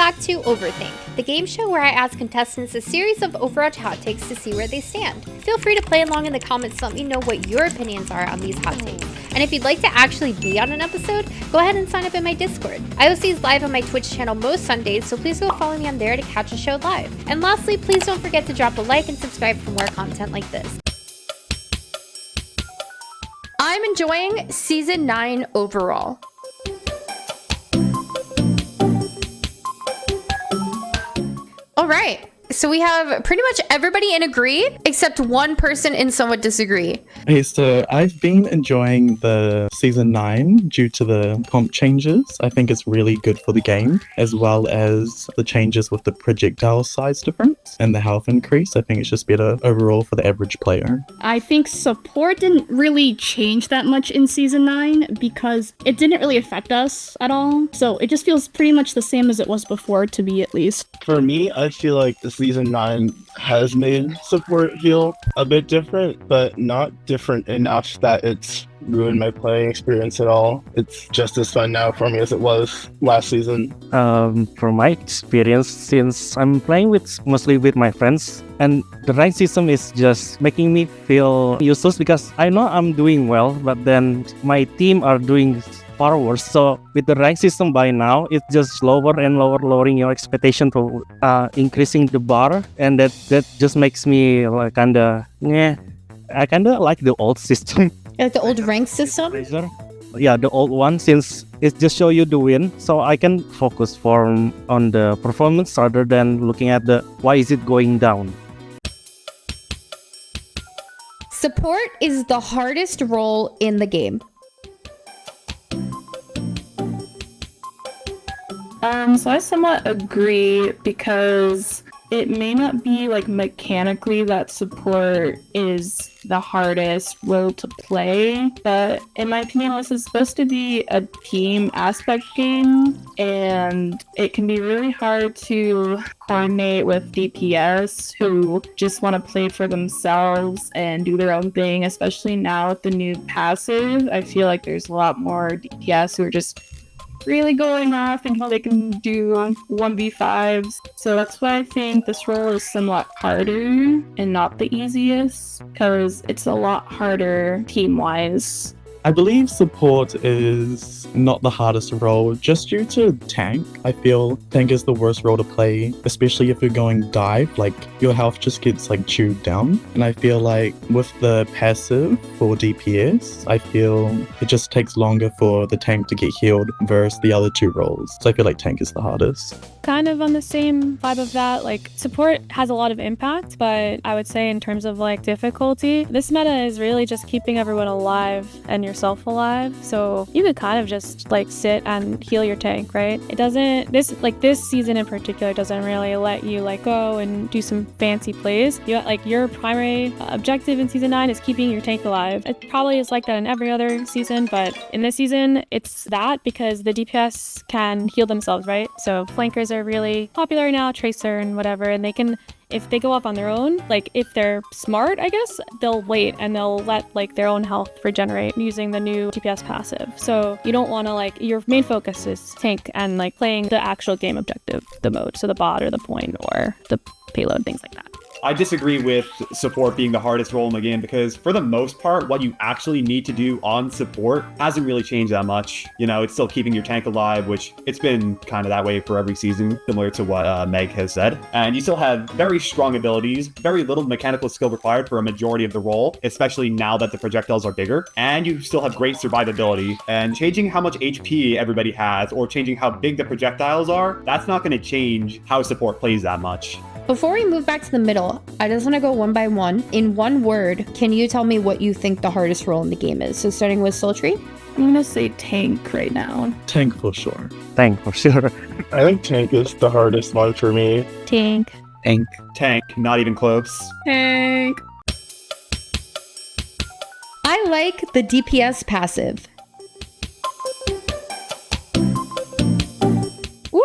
back to Overthink, the game show where I ask contestants a series of Overwatch hot takes to see where they stand. Feel free to play along in the comments to let me know what your opinions are on these hot takes. And if you'd like to actually be on an episode, go ahead and sign up in my Discord. I host these live on my Twitch channel most Sundays, so please go follow me on there to catch a show live. And lastly, please don't forget to drop a like and subscribe for more content like this. I'm enjoying Season 9 overall. All right, so we have pretty much everybody in agree, except one person in somewhat disagree. Okay, so I've been enjoying the Season 9 due to the comp changes. I think it's really good for the game, as well as the changes with the projectile size difference and the health increase. I think it's just better overall for the average player. I think support didn't really change that much in Season 9 because it didn't really affect us at all. So it just feels pretty much the same as it was before, to me at least. For me, I feel like the Season 9 has made support feel a bit different, but not different enough that it's ruined my playing experience at all. It's just as fun now for me as it was last season. From my experience, since I'm playing mostly with my friends, and the rank system is just making me feel useless because I know I'm doing well, but then my team are doing far worse. So with the rank system by now, it's just lower and lower, lowering your expectation to increasing the bar, and that just makes me like kinda I kinda like the old system. Like the old rank system? Yeah, the old one, since it just show you the win, so I can focus on the performance rather than looking at the why is it going down. Support is the hardest role in the game. So I somewhat agree because it may not be like mechanically that support is the hardest role to play, but in my opinion, this is supposed to be a team aspect game, and it can be really hard to coordinate with DPS who just want to play for themselves and do their own thing, especially now with the new passive. I feel like there's a lot more DPS who are just really going off and how they can do 1v5s. So that's why I think this role is somewhat harder and not the easiest, because it's a lot harder team-wise. I believe support is not the hardest role just due to tank. I feel tank is the worst role to play, especially if you're going dive, like your health just gets like chewed down. And I feel like with the passive for DPS, I feel it just takes longer for the tank to get healed versus the other two roles. So I feel like tank is the hardest. Kind of on the same vibe of that, like support has a lot of impact, but I would say in terms of like difficulty, this meta is really just keeping everyone alive and yourself alive. So you could kind of just like sit and heal your tank, right? It doesn't, this season in particular doesn't really let you like go and do some fancy plays. You like your primary objective in season 9 is keeping your tank alive. It probably is like that in every other season, but in this season it's that because the DPS can heal themselves, right? So flankers are really popular now, Tracer and whatever, and they can, if they go up on their own, like if they're smart, I guess, they'll wait and they'll let like their own health regenerate using the new DPS passive. So you don't want to like, your main focus is tank and like playing the actual game objective, the mode, so the bot or the point or the payload, things like that. I disagree with support being the hardest role in the game because for the most part, what you actually need to do on support hasn't really changed that much. You know, it's still keeping your tank alive, which it's been kind of that way for every season, similar to what Meg has said. And you still have very strong abilities, very little mechanical skill required for a majority of the role, especially now that the projectiles are bigger. And you still have great survivability. And changing how much HP everybody has or changing how big the projectiles are, that's not going to change how support plays that much. Before we move back to the middle, I just want to go one by one. In one word, can you tell me what you think the hardest role in the game is? So starting with Sultry? I'm gonna say tank right now. Tank for sure. Tank for sure. I think tank is the hardest one for me. Tank. Tank. Tank, not even close. Tank. I like the DPS passive. Woo!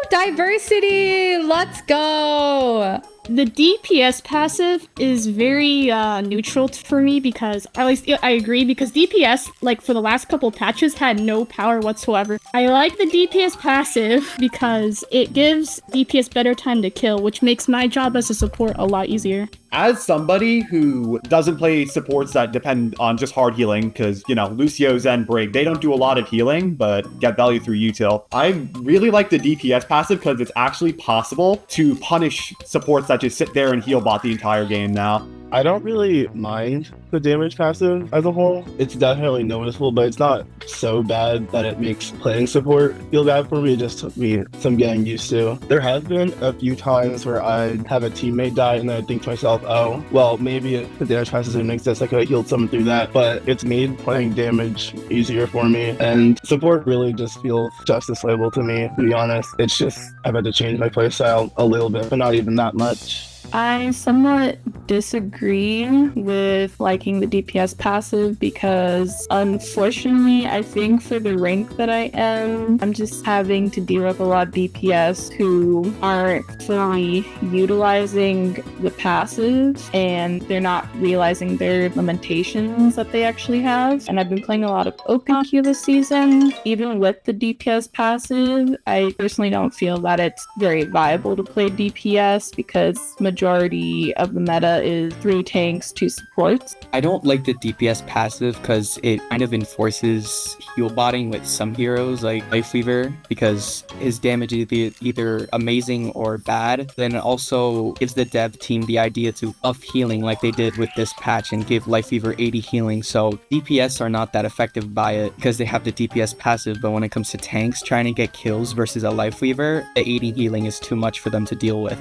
Diversity! Let's go! The DPS passive is very neutral for me because at least I agree because DPS like for the last couple patches had no power whatsoever. I like the DPS passive because it gives DPS better time to kill, which makes my job as a support a lot easier. As somebody who doesn't play supports that depend on just hard healing, because, you know, Lucio, Zen, Brig, they don't do a lot of healing, but get value through util. I really like the DPS passive because it's actually possible to punish supports that just sit there and heal bot the entire game now. I don't really mind the damage passive as a whole. It's definitely noticeable, but it's not so bad that it makes playing support feel bad for me. It just took me some getting used to. There have been a few times where I have a teammate die and then I think to myself, oh, well, maybe if the damage passive didn't exist, I could have healed someone through that. But it's made playing damage easier for me. And support really just feels just as playable to me, to be honest. It's just I've had to change my playstyle a little bit, but not even that much. I somewhat disagree with liking the DPS passive because unfortunately I think for the rank that I am, I'm just having to deal with a lot of DPS who aren't fully utilizing the passive and they're not realizing their limitations that they actually have. And I've been playing a lot of OpenQ this season. Even with the DPS passive, I personally don't feel that it's very viable to play DPS because majority of the meta is 3 tanks, 2 supports. I don't like the DPS passive because it kind of enforces heal botting with some heroes like Lifeweaver because his damage is either amazing or bad. Then it also gives the dev team the idea to up healing like they did with this patch and give Lifeweaver 80 healing. So DPS are not that effective by it because they have the DPS passive, but when it comes to tanks trying to get kills versus a Lifeweaver, the 80 healing is too much for them to deal with.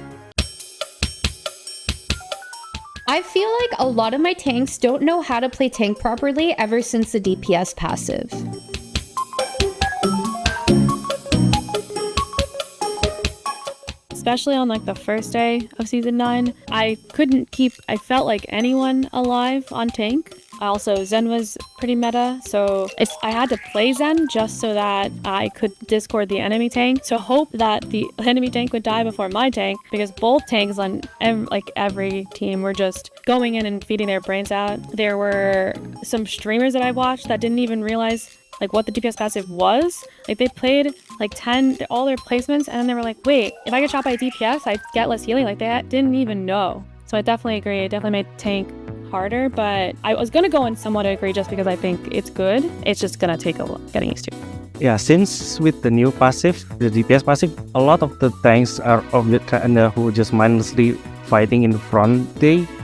I feel like a lot of my tanks don't know how to play tank properly ever since the DPS passive. Especially on like the first day of season 9, I felt like anyone alive on tank. Also, Zen was pretty meta, so I had to play Zen just so that I could discord the enemy tank to hope that the enemy tank would die before my tank, because both tanks on every team were just going in and feeding their brains out. There were some streamers that I watched that didn't even realize like what the DPS passive was. Like they played like all their placements and then they were like, wait, if I get shot by a DPS, I get less healing. Like they didn't even know. So I definitely agree. It definitely made tank harder, but I was gonna go and somewhat agree just because I think it's good. It's just gonna take a lot getting used to. Yeah, since with the new passive, the DPS passive, a lot of the tanks are of the kind who just mindlessly fighting in front.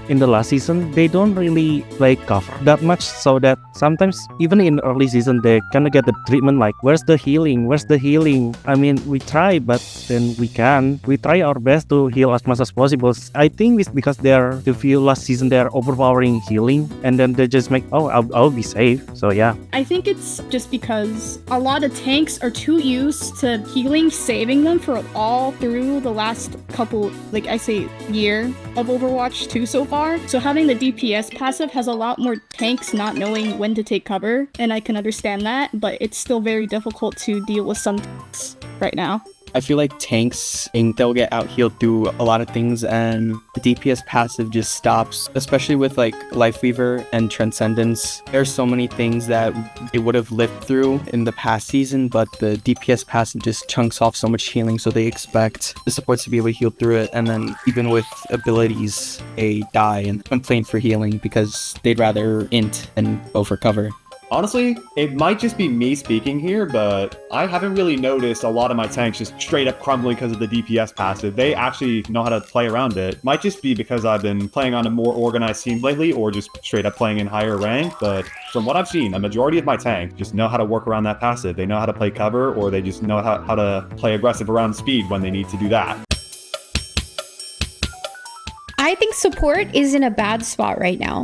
In the last season, they don't really play cover that much, so that sometimes even in early season they kind of get the treatment like, where's the healing? I mean, we try, but then we try our best to heal as much as possible. I think it's because the few last season they're overpowering healing, and then they just make, I'll be safe. So yeah, I think it's just because a lot of tanks are too used to healing, saving them for all through the last couple, like I say, year of Overwatch 2 so far. So having the DPS passive has a lot more tanks not knowing when to take cover, and I can understand that, but it's still very difficult to deal with some tanks right now. I feel like tanks, they'll get out healed through a lot of things, and the DPS passive just stops, especially with like Lifeweaver and Transcendence. There's so many things that they would have lived through in the past season, but the DPS passive just chunks off so much healing, so they expect the supports to be able to heal through it, and then even with abilities, they die and complain for healing because they'd rather int than go for cover. Honestly, it might just be me speaking here, but I haven't really noticed a lot of my tanks just straight up crumbling because of the DPS passive. They actually know how to play around it. Might just be because I've been playing on a more organized team lately, or just straight up playing in higher rank, but from what I've seen, a majority of my tanks just know how to work around that passive. They know how to play cover, or they just know how to play aggressive around speed when they need to do that. I think support is in a bad spot right now.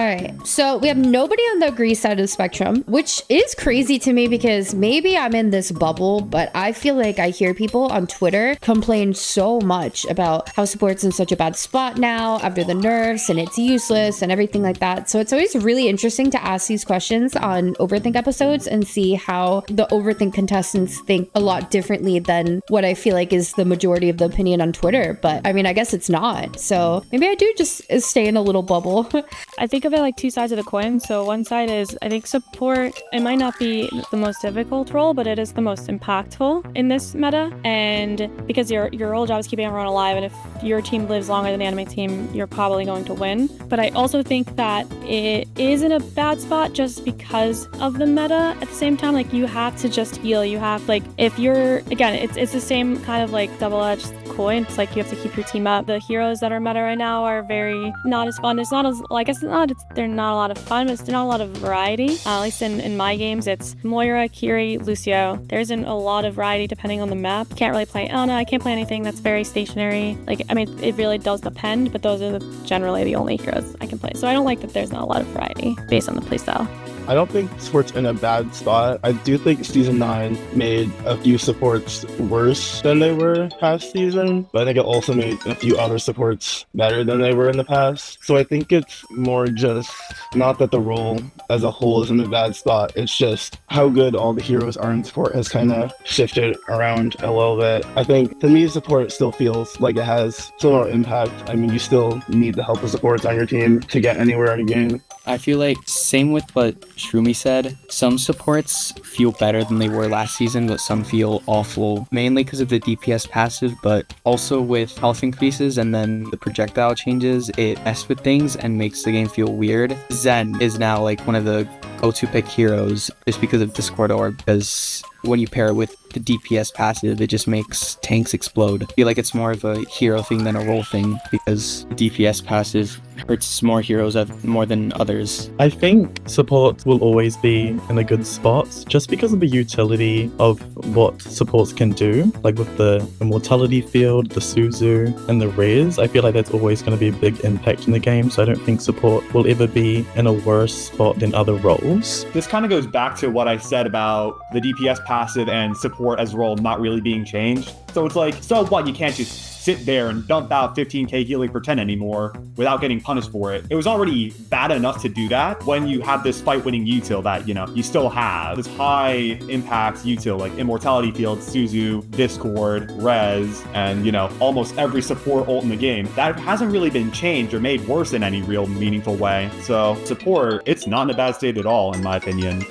right, so we have nobody on the agree side of the spectrum, which is crazy to me because maybe I'm in this bubble, but I feel like I hear people on Twitter complain so much about how support's in such a bad spot now after the nerfs and it's useless and everything like that. So it's always really interesting to ask these questions on Overthink episodes and see how the Overthink contestants think a lot differently than what I feel like is the majority of the opinion on Twitter. But I mean, I guess it's not. So maybe I do just stay in a little bubble. I think of it like two sides of the coin. So one side is, I think support, it might not be the most difficult role, but it is the most impactful in this meta. And because your whole job is keeping everyone alive, and if your team lives longer than the enemy team, you're probably going to win. But I also think that it is in a bad spot just because of the meta. At the same time, like, you have to just heal. You have, like, if you're, again, it's the same kind of like double-edged coin. It's like you have to keep your team up. The heroes that are meta right now are very not as fun. It's not as, well, I guess they're not a lot of fun, but there's not a lot of variety. At least in my games, it's Moira, Kiri, Lucio. There isn't a lot of variety depending on the map. Can't really play Ana. I can't play anything that's very stationary. Like, I mean, it really does depend, but those are generally the only heroes I can play. So I don't like that there's not a lot of variety based on the playstyle. I don't think support's in a bad spot. I do think Season 9 made a few supports worse than they were past season, but I think it also made a few other supports better than they were in the past. So I think it's more just not that the role as a whole is in a bad spot, it's just how good all the heroes are in support has kind of shifted around a little bit. I think to me, support still feels like it has similar impact. I mean, you still need the help of supports on your team to get anywhere in a game. I feel like same with what Shroomy said. Some supports feel better than they were last season, but some feel awful, mainly because of the DPS passive, but also with health increases and then the projectile changes, it messes with things and makes the game feel weird. Zen is now like one of the go-to pick heroes just because of Discord Orb, because when you pair it with the DPS passive, it just makes tanks explode. I feel like it's more of a hero thing than a role thing, because the DPS passive hurts more heroes more than others. I think support will always be in a good spot just because of the utility of what supports can do. Like with the immortality field, the Suzu, and the Riz, I feel like that's always going to be a big impact in the game. So I don't think support will ever be in a worse spot than other roles. This kind of goes back to what I said about the DPS passive and support as a role not really being changed. So it's like, so what? You can't just sit there and dump out 15k healing per 10 anymore without getting punished for it. It was already bad enough to do that when you have this fight-winning util that, you know, you still have this high impact util like Immortality Field, Suzu, Discord, Rez, and, you know, almost every support ult in the game. That hasn't really been changed or made worse in any real meaningful way. So support, it's not in a bad state at all, in my opinion.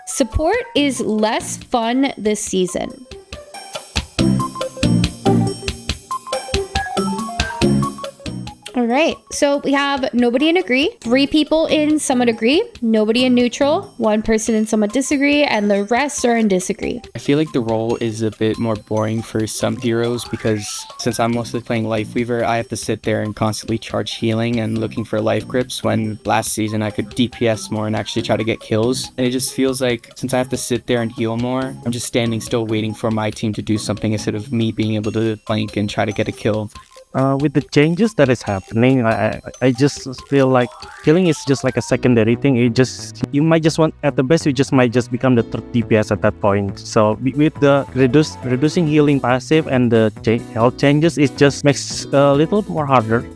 Support is less fun this season. All right, so we have nobody in agree, 3 people in somewhat agree, nobody in neutral, 1 person in somewhat disagree, and the rest are in disagree. I feel like the role is a bit more boring for some heroes because since I'm mostly playing Life Weaver, I have to sit there and constantly charge healing and looking for life grips, when last season I could DPS more and actually try to get kills. And it just feels like since I have to sit there and heal more, I'm just standing still waiting for my team to do something instead of me being able to flank and try to get a kill. With the changes that is happening, I just feel like healing is just like a secondary thing. You might just want, at the best, you just might just become the third DPS at that point. So with the reducing healing passive and the health changes, it just makes a little more harder,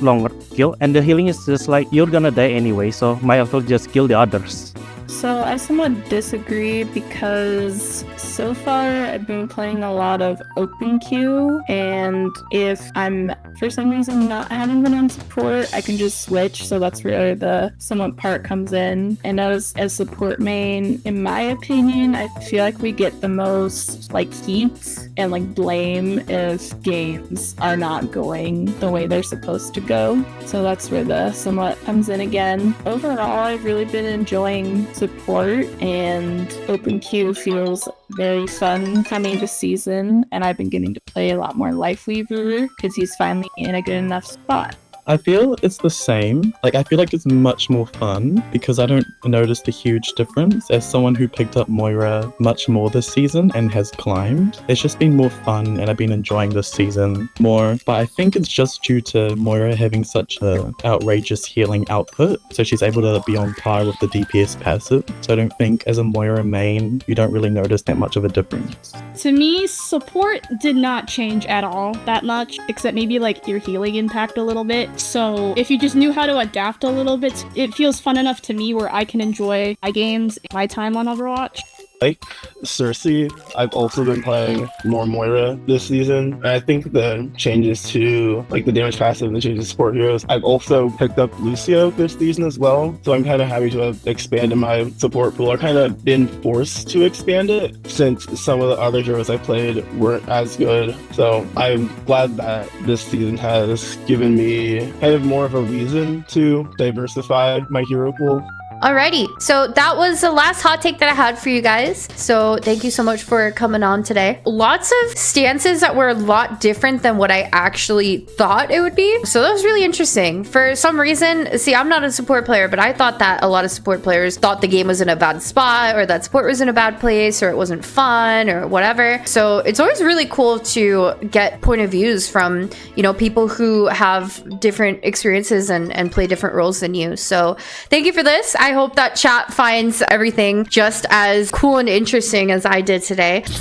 longer kill. And the healing is just like, you're gonna die anyway, so might as well just kill the others. So I somewhat disagree because so far I've been playing a lot of open queue, and if I'm for some reason not having been on support, I can just switch. So that's where the somewhat part comes in. And as support main, in my opinion, I feel like we get the most like heat and like blame if games are not going the way they're supposed to go. So that's where the somewhat comes in again. Overall, I've really been enjoying support, and open queue feels very fun coming this season, and I've been getting to play a lot more Life Weaver because he's finally in a good enough spot. I feel it's the same. Like, I feel like it's much more fun because I don't notice the huge difference. As someone who picked up Moira much more this season and has climbed, it's just been more fun and I've been enjoying this season more. But I think it's just due to Moira having such a outrageous healing output, so she's able to be on par with the DPS passive. So I don't think as a Moira main, you don't really notice that much of a difference. To me, support did not change at all that much, except maybe like your healing impact a little bit. So if you just knew how to adapt a little bit, it feels fun enough to me where I can enjoy my games, my time on Overwatch. Like Cersei, I've also been playing more Moira this season. And I think the changes to like the damage passive and the changes to support heroes, I've also picked up Lucio this season as well. So I'm kind of happy to have expanded my support pool. I've kind of been forced to expand it since some of the other heroes I played weren't as good. So I'm glad that this season has given me kind of more of a reason to diversify my hero pool. Alrighty, so that was the last hot take that I had for you guys. So thank you so much for coming on today. Lots of stances that were a lot different than what I actually thought it would be. So that was really interesting. For some reason, see, I'm not a support player, but I thought that a lot of support players thought the game was in a bad spot or that support was in a bad place or it wasn't fun or whatever. So it's always really cool to get point of views from, you know, people who have different experiences and play different roles than you. So thank you for this. I hope that chat finds everything just as cool and interesting as I did today. To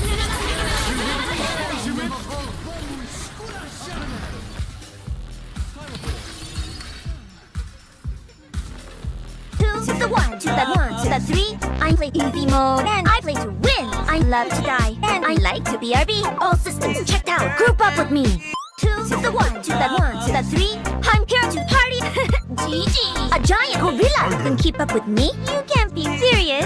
the 1, to that 1, to that 3. I play easy mode and I play to win. I love to die and I like to BRB. All systems checked out. Group up with me. 2 to the 1, to that 1, to that 3. I'm here to party. GG. A giant gorilla can keep up with me? You can't be serious.